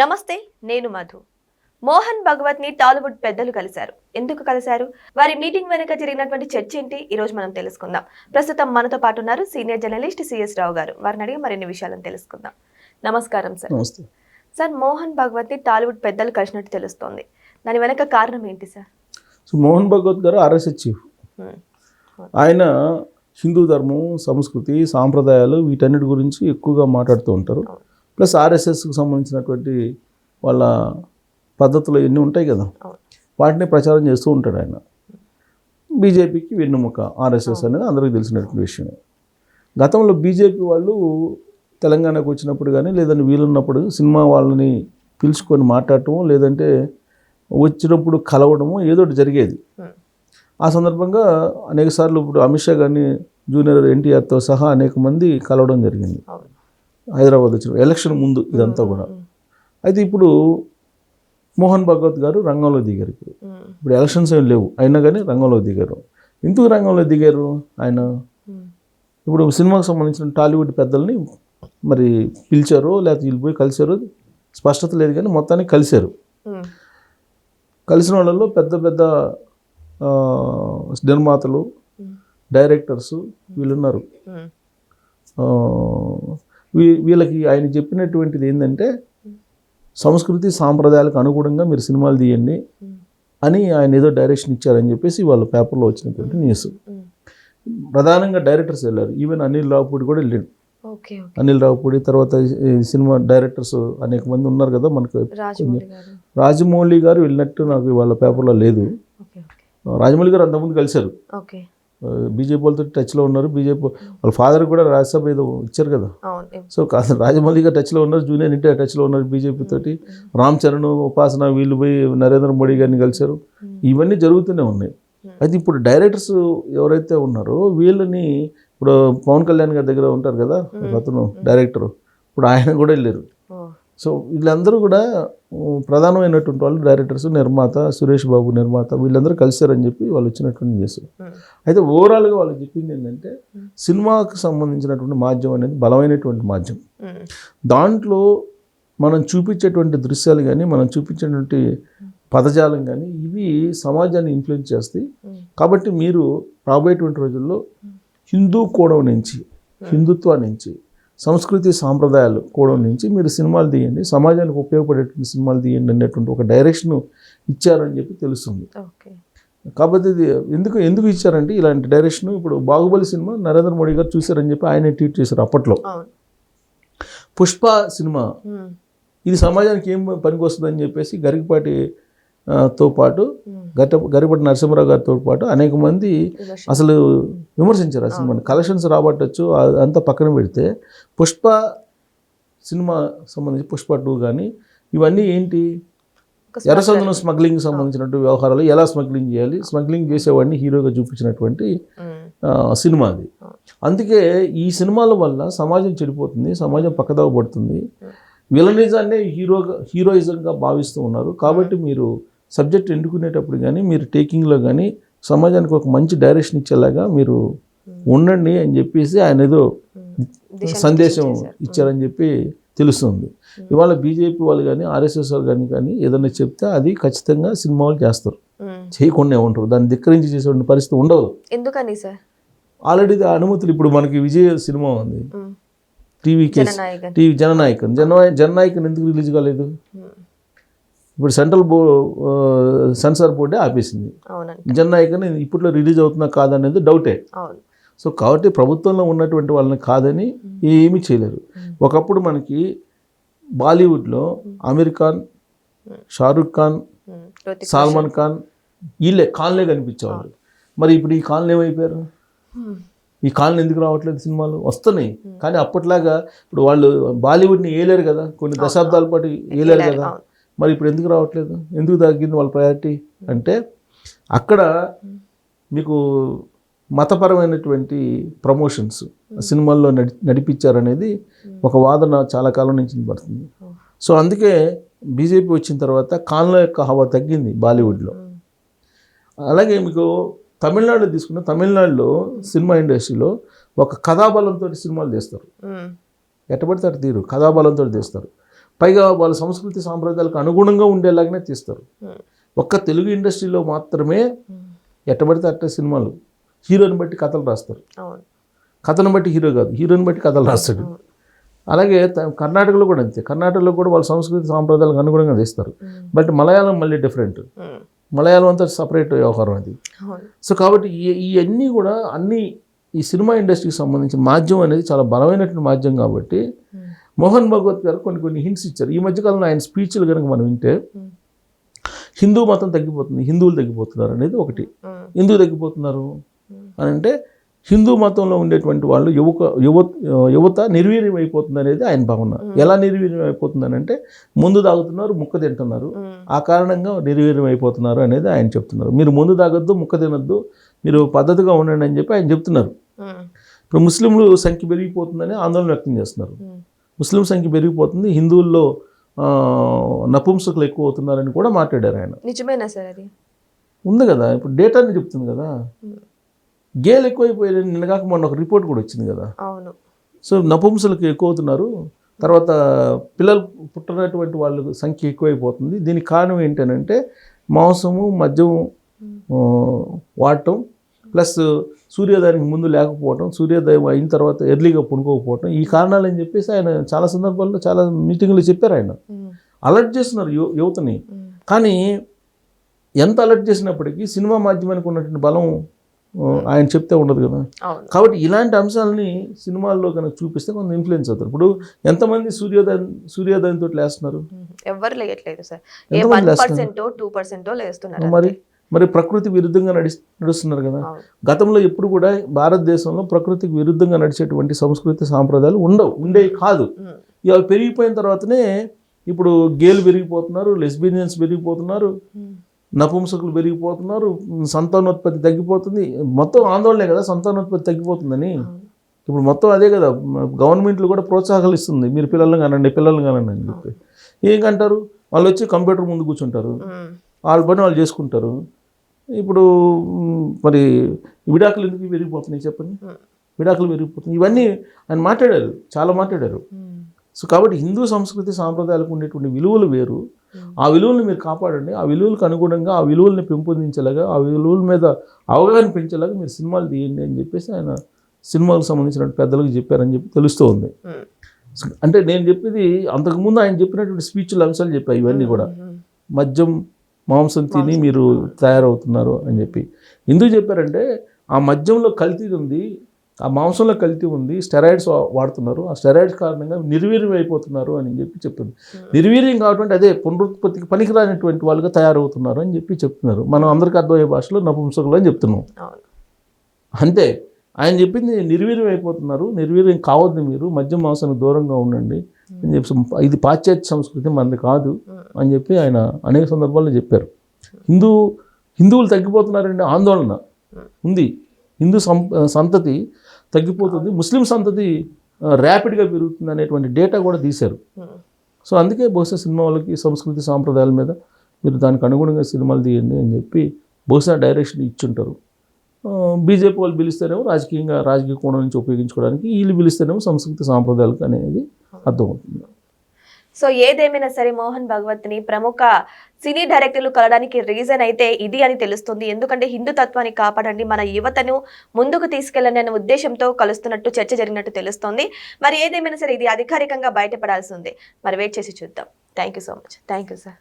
నమస్తే, నేను మధు. మోహన్ భగవత్ ని టాలీవుడ్ పెద్దలు కలిశారు. ఎందుకు కలిశారు? వారి మీటింగ్ వెనుక జరిగినటువంటి చర్చ ఏంటి? ఈ రోజు మనం తెలుసుకుందాం. ప్రస్తుతం మనతో పాటు ఉన్నారు సీనియర్ జర్నలిస్ట్ సిఎస్ రావు గారు. వారిని అడిగి మరిన్ని విషయాలను తెలుసుకుందాం. నమస్కారం సార్. నమస్తే సార్, మోహన్ భగవత్ ని టాలీవుడ్ పెద్దలు కలిసినట్టు తెలుస్తోంది. దాని వెనక కారణం ఏంటి సార్? సో మోహన్ భగవత్ గారు ఆర్ఎస్ఎస్ చీఫ్. ఆయన హిందూ ధర్మం, సంస్కృతి, సాంప్రదాయాలు వీటన్నిటి గురించి ఎక్కువగా మాట్లాడుతూ ఉంటారు. ప్లస్ ఆర్ఎస్ఎస్కి సంబంధించినటువంటి వాళ్ళ పద్ధతులు ఎన్ని ఉంటాయి కదా, వాటిని ప్రచారం చేస్తూ ఉంటాడు ఆయన. బీజేపీకి వెన్నుముక ఆర్ఎస్ఎస్ అనేది అందరికీ తెలిసినటువంటి విషయమే. గతంలో బీజేపీ వాళ్ళు తెలంగాణకు వచ్చినప్పుడు కానీ లేదంటే వీలున్నప్పుడు సినిమా వాళ్ళని పిలుచుకొని మాట్లాడటము, లేదంటే వచ్చినప్పుడు కలవడము ఏదో ఒకటి జరిగేది. ఆ సందర్భంగా అనేకసార్లు ఇప్పుడు అమిత్ షా గారిని జూనియర్ ఎన్టీఆర్తో సహా అనేక మంది కలవడం జరిగింది హైదరాబాద్ వచ్చిన ఎలక్షన్ ముందు ఇదంతా కూడా. అయితే ఇప్పుడు మోహన్ భగవత్ గారు రంగంలో దిగారు. ఇప్పుడు ఎలక్షన్స్ ఏం లేవు, అయినా కానీ రంగంలో దిగారు. ఎందుకు రంగంలో దిగారు ఆయన? ఇప్పుడు సినిమాకు సంబంధించిన టాలీవుడ్ పెద్దల్ని మరి పిలిచారో లేకపోతే వీళ్ళు పోయి కలిశారో స్పష్టత లేదు, కానీ మొత్తానికి కలిశారు. కలిసిన వాళ్ళలో పెద్ద పెద్ద నిర్మాతలు, డైరెక్టర్స్ వీళ్ళున్నారు. వీళ్ళకి ఆయన చెప్పినటువంటిది ఏంటంటే సంస్కృతి సాంప్రదాయాలకు అనుగుణంగా మీరు సినిమాలు తీయండి అని ఆయన ఏదో డైరెక్షన్ ఇచ్చారని చెప్పేసి వాళ్ళ పేపర్లో వచ్చినటువంటి న్యూస్. ప్రధానంగా డైరెక్టర్స్ వెళ్ళారు. ఈవెన్ అనిల్ రావుపూడి కూడా వెళ్ళాడు. అనిల్ రావుపూడి తర్వాత సినిమా డైరెక్టర్స్ అనేక మంది ఉన్నారు కదా మనకు. రాజమౌళి గారు వెళ్ళినట్టు నాకు వాళ్ళ పేపర్లో లేదు. రాజమౌళి గారు అంతకుముందు కలిశారు, బీజేపీ వాళ్ళతో టచ్లో ఉన్నారు. బీజేపీ వాళ్ళ ఫాదర్ కూడా రాజ్యసభ ఏదో ఇచ్చారు కదా. సో కాదు, రాజమౌళి గారు టచ్లో ఉన్నారు, జూనియర్ ఎన్టీఆర్ టచ్లో ఉన్నారు బీజేపీ తోటి. రామ్ చరణ్, ఉపాసన వీళ్ళు పోయి నరేంద్ర మోడీ గారిని కలిశారు. ఇవన్నీ జరుగుతూనే ఉన్నాయి. అయితే ఇప్పుడు డైరెక్టర్స్ ఎవరైతే ఉన్నారో వీళ్ళని, ఇప్పుడు పవన్ కళ్యాణ్ గారి దగ్గర ఉంటారు కదా అతను డైరెక్టర్, ఇప్పుడు ఆయన కూడా వెళ్ళారు. సో వీళ్ళందరూ కూడా ప్రధానమైనటువంటి వాళ్ళు డైరెక్టర్స్, నిర్మాత సురేష్ బాబు నిర్మాత, వీళ్ళందరూ కలిశారని చెప్పి వాళ్ళు వచ్చినటువంటి న్యూస్. అయితే ఓవరాల్గా వాళ్ళు చెప్పింది ఏంటంటే సినిమాకు సంబంధించినటువంటి మాధ్యమం అనేది బలమైనటువంటి మాధ్యమం. దాంట్లో మనం చూపించేటువంటి దృశ్యాలు కానీ మనం చూపించేటువంటి పదజాలం కానీ ఇవి సమాజాన్ని ఇన్ఫ్లుయెన్స్ చేస్తాయి. కాబట్టి మీరు రాబోయేటువంటి రోజుల్లో హిందూ కోణం నుంచి, హిందుత్వం నుంచి, సంస్కృతి సాంప్రదాయాలు కోణం నుంచి మీరు సినిమాలు తీయండి, సమాజానికి ఉపయోగపడేటువంటి సినిమాలు తీయండి అనేటువంటి ఒక డైరెక్షన్ ఇచ్చారని చెప్పి తెలుస్తుంది. కాబట్టి ఇది ఎందుకు ఇచ్చారంటే ఇలాంటి డైరెక్షన్. ఇప్పుడు బాహుబలి సినిమా నరేంద్ర మోడీ గారు చూశారని చెప్పి ఆయన ట్వీట్ చేశారు అప్పట్లో. పుష్ప సినిమా ఇది సమాజానికి ఏం పనికి వస్తుందని చెప్పేసి గరికపాటితో పాటు గరికపాటి నరసింహరావు గారితో పాటు అనేక మంది అసలు విమర్శించారు. ఆ సినిమాని కలెక్షన్స్ రాబట్టచ్చు అంతా పక్కన పెడితే, పుష్ప సినిమా సంబంధించి పుష్ప 2 కానీ ఇవన్నీ ఏంటి, ఎర్రసందును స్మగ్లింగ్ సంబంధించినటువంటి వ్యవహారాలు, ఎలా స్మగ్లింగ్ చేయాలి, స్మగ్లింగ్ చేసేవాడిని హీరోగా చూపించినటువంటి సినిమా అది. అందుకే ఈ సినిమాల వల్ల సమాజం చెడిపోతుంది, సమాజం పక్కదావ పడుతుంది. విలనిజాన్ని హీరోయిజంగా భావిస్తూ ఉన్నారు. కాబట్టి మీరు సబ్జెక్ట్ ఎన్నుకునేటప్పుడు కానీ మీరు టేకింగ్లో కానీ సమాజానికి ఒక మంచి డైరెక్షన్ ఇచ్చేలాగా మీరు ఉండండి అని చెప్పేసి ఆయన ఏదో సందేశం ఇచ్చారని చెప్పి తెలుస్తుంది. ఇవాళ బీజేపీ వాళ్ళు కానీ ఆర్ఎస్ఎస్ వాళ్ళు కానీ ఏదైనా చెప్తే అది ఖచ్చితంగా సినిమా వాళ్ళు చేస్తారు, చేయకుండా ఉంటారు. దాన్ని ధిక్కరించి చేసే పరిస్థితి ఉండదు. ఎందుకని సార్? ఆల్రెడీ అనుమతులు, ఇప్పుడు మనకి విజయ్ సినిమా ఉంది, టీవీ జననాయకన్ ఎందుకు రిలీజ్ కాలేదు? ఇప్పుడు సెంట్రల్ సెన్సార్ బోర్డే ఆపేసింది. జననాయకన్ ఇప్పట్లో రిలీజ్ అవుతున్నా కాదనేది డౌటే. సో కాబట్టి ప్రభుత్వంలో ఉన్నటువంటి వాళ్ళని కాదని ఏమీ చేయలేరు. ఒకప్పుడు మనకి బాలీవుడ్లో అమీర్ ఖాన్, షారుఖ్ ఖాన్, సల్మాన్ ఖాన్ వీళ్ళే కాన్లే కనిపించేవాళ్ళు. మరి ఇప్పుడు ఈ కాన్లు ఏమైపోయారు? ఈ కాలం ఎందుకు రావట్లేదు? సినిమాలు వస్తున్నాయి కానీ అప్పట్లాగా ఇప్పుడు వాళ్ళు బాలీవుడ్ని ఏలేరు కదా, కొన్ని దశాబ్దాల పాటు ఏలేరు కదా. మరి ఇప్పుడు ఎందుకు రావట్లేదు? ఎందుకు తగ్గింది వాళ్ళ ప్రయారిటీ అంటే అక్కడ మీకు మతపరమైనటువంటి ప్రమోషన్స్ సినిమాల్లో నడిపించారనేది ఒక వాదన చాలా కాలం నుంచి పడుతుంది. సో అందుకే బీజేపీ వచ్చిన తర్వాత కాన్ల యొక్క హవా తగ్గింది బాలీవుడ్లో. అలాగే మీకు తమిళనాడు తీసుకున్న, తమిళనాడులో సినిమా ఇండస్ట్రీలో ఒక కథాబలంతో సినిమాలు తీస్తారు. ఎట్టబడితే అటు తీరు కథాబలంతో తీస్తారు. పైగా వాళ్ళ సంస్కృతి సాంప్రదాయాలకు అనుగుణంగా ఉండేలాగానే తీస్తారు. ఒక్క తెలుగు ఇండస్ట్రీలో మాత్రమే ఎట్టబడితే అట్ట సినిమాలు హీరోని బట్టి కథలు రాస్తారు. కథను బట్టి హీరో కాదు, హీరోని బట్టి కథలు రాస్తాడు. అలాగే కర్ణాటకలో కూడా అంతే. కర్ణాటకలో కూడా వాళ్ళ సంస్కృతి సాంప్రదాయాలకు అనుగుణంగా తీస్తారు. బట్ మలయాళం మళ్ళీ డిఫరెంట్. మలయాళం అంతా సపరేట్ వ్యవహారం అది. సో కాబట్టి ఇవన్నీ కూడా అన్నీ ఈ సినిమా ఇండస్ట్రీకి సంబంధించిన మాధ్యమం అనేది చాలా బలమైనటువంటి మాధ్యమం కాబట్టి మోహన్ భగవత్ గారు కొన్ని హింట్స్ ఇచ్చారు. ఈ మధ్యకాలంలో ఆయన స్పీచ్లు కనుక మనం వింటే హిందూ మతం తగ్గిపోతుంది, హిందువులు తగ్గిపోతున్నారు అనేది ఒకటి. ఎందుకు తగ్గిపోతున్నారు అని అంటే హిందూ మతంలో ఉండేటువంటి వాళ్ళు యువత నిర్వీర్యం అయిపోతుంది అనేది ఆయన భావన. ఎలా నిర్వీర్యం అయిపోతుంది అని అంటే ముందు తాగుతున్నారు, ముక్క తింటున్నారు, ఆ కారణంగా నిర్వీర్యం అయిపోతున్నారు అనేది ఆయన చెప్తున్నారు. మీరు ముందు తాగొద్దు, ముక్క తినొద్దు, మీరు పద్ధతిగా ఉండండి అని చెప్పి ఆయన చెప్తున్నారు. ఇప్పుడు ముస్లింలు సంఖ్య పెరిగిపోతుందని ఆందోళన వ్యక్తం చేస్తున్నారు. ముస్లిం సంఖ్య పెరిగిపోతుంది, హిందువుల్లో నపుంసకులు ఎక్కువ అవుతున్నారని కూడా మాట్లాడారు ఆయన. నిజమేనా సార్? అది ఉంది కదా, ఇప్పుడు డేటాని చెప్తుంది కదా. గేలు ఎక్కువైపోయారు. నిన్నగాక మొన్న ఒక రిపోర్ట్ కూడా వచ్చింది కదా. అవును. సో నపుంసకులకు ఎక్కువ అవుతున్నారు, తర్వాత పిల్లలు పుట్టినటువంటి వాళ్ళ సంఖ్య ఎక్కువైపోతుంది. దీనికి కారణం ఏంటంటే మాంసము, మద్యం వాడటం, ప్లస్ సూర్యోదయానికి ముందు లేకపోవటం, సూర్యోదయం అయిన తర్వాత ఎర్లీగా పడుకోకపోవటం, ఈ కారణాలు అని చెప్పేసి ఆయన చాలా సందర్భాల్లో చాలా మీటింగ్లో చెప్పారు. ఆయన అలర్ట్ చేస్తున్నారు యువతని. కానీ ఎంత అలర్ట్ చేసినప్పటికీ సినిమా మాధ్యమానికి ఉన్నటువంటి బలం ఆయన చెప్తే ఉండదు కదా. కాబట్టి ఇలాంటి అంశాలని సినిమాల్లో కనుక చూపిస్తే కొంత ఇన్ఫ్లుయెన్స్ అవుతారు. ఇప్పుడు ఎంతమంది సూర్యోదయంతో లేస్తున్నారు? ఎవరు లేయట్లేదు సార్. మరి ప్రకృతి విరుద్ధంగా నడుస్తున్నారు కదా. గతంలో ఎప్పుడు కూడా భారతదేశంలో ప్రకృతికి విరుద్ధంగా నడిచేటువంటి సంస్కృతి సాంప్రదాయాలు ఉండేవి కాదు. ఇవి పెరిగిపోయిన తర్వాతనే ఇప్పుడు గేలు పెరిగిపోతున్నారు, లెస్బియన్స్ పెరిగిపోతున్నారు, నపుంసకులు పెరిగిపోతున్నారు, సంతానోత్పత్తి తగ్గిపోతుంది. మొత్తం ఆందోళనే కదా సంతానోత్పత్తి తగ్గిపోతుందని. ఇప్పుడు మొత్తం అదే కదా, గవర్నమెంట్లు కూడా ప్రోత్సాహాలు ఇస్తుంది. మీరు పిల్లల్ని కానండి అని చెప్పి. ఏంకంటారు, వాళ్ళు వచ్చి కంప్యూటర్ ముందు కూర్చుంటారు, వాళ్ళ పని వాళ్ళు చేసుకుంటారు. ఇప్పుడు మరి విడాకులు ఎందుకు పెరిగిపోతున్నాయి చెప్పండి? విడాకులు పెరిగిపోతున్నాయి. ఇవన్నీ ఆయన మాట్లాడారు, చాలా మాట్లాడారు. సో కాబట్టి హిందూ సంస్కృతి సాంప్రదాయాలకు ఉండేటువంటి విలువలు వేరు. ఆ విలువలను మీరు కాపాడండి. ఆ విలువలకు అనుగుణంగా ఆ విలువల్ని పెంపొందించేలాగా, ఆ విలువల మీద అవగాహన పెంచేలాగా మీరు సినిమాలు తీయండి అని చెప్పేసి ఆయన సినిమాలకు సంబంధించిన పెద్దలకు చెప్పారని చెప్పి తెలుస్తూ ఉంది. అంటే నేను చెప్పేది అంతకుముందు ఆయన చెప్పినటువంటి స్పీచ్ల అంశాలు చెప్పాయి. ఇవన్నీ కూడా మద్యం, మాంసం తిని మీరు తయారవుతున్నారు అని చెప్పి ఎందుకు చెప్పారంటే ఆ మద్యంలో కల్తీ ఉంది, ఆ మాంసంలో కల్తీ ఉంది, స్టెరాయిడ్స్ వాడుతున్నారు, ఆ స్టెరాయిడ్స్ కారణంగా నిర్వీర్యం అయిపోతున్నారు అని చెప్పి చెప్తుంది. నిర్వీర్యం కాబట్టి అదే పునరుత్పత్తికి పనికిరానటువంటి వాళ్ళుగా తయారవుతున్నారు అని చెప్పి చెప్తున్నారు. మనం అందరికీ అర్థమయ్యే భాషలో నపుంసకులు అని చెప్తున్నాం. అంతే. ఆయన చెప్పింది నిర్వీర్యం అయిపోతున్నారు, నిర్వీర్యం కావద్దు, మీరు మద్యం మాంసానికి దూరంగా ఉండండి అని చెప్పి, ఇది పాశ్చాత్య సంస్కృతి మనది కాదు అని చెప్పి ఆయన అనేక సందర్భాల్లో చెప్పారు. హిందువులు తగ్గిపోతున్నారంటే ఆందోళన ఉంది. హిందూ సంతతి తగ్గిపోతుంది, ముస్లిం సంతతి ర్యాపిడ్గా పెరుగుతుంది అనేటువంటి డేటా కూడా తీశారు. సో అందుకే బహుశా సినిమా వాళ్ళకి సంస్కృతి సాంప్రదాయాల మీద మీరు దానికి అనుగుణంగా సినిమాలు తీయండి అని చెప్పి బహుశా డైరెక్షన్ ఇచ్చుంటారు. బీజేపీ వాళ్ళు పిలిస్తేనేమో రాజకీయ కోణం నుంచి ఉపయోగించుకోవడానికి, వీళ్ళు పిలిస్తేనేమో సంస్కృతి సాంప్రదాయాలకు అనేది అర్థమవుతుంది. సో ఏదేమైనా సరే మోహన్ భగవత్ని ప్రముఖ సినీ డైరెక్టర్లు కలడానికి రీజన్ అయితే ఇది అని తెలుస్తుంది. ఎందుకంటే హిందూ తత్వాన్ని కాపాడండి, మన యువతను ముందుకు తీసుకెళ్ళండి అనే ఉద్దేశంతో కలుస్తున్నట్టు చర్చ జరిగినట్టు తెలుస్తోంది. మరి ఏదేమైనా సరే ఇది అధికారికంగా బయటపడాల్సి ఉంది. మరి వెయిట్ చేసి చూద్దాం. Thank you so much. Thank you sir.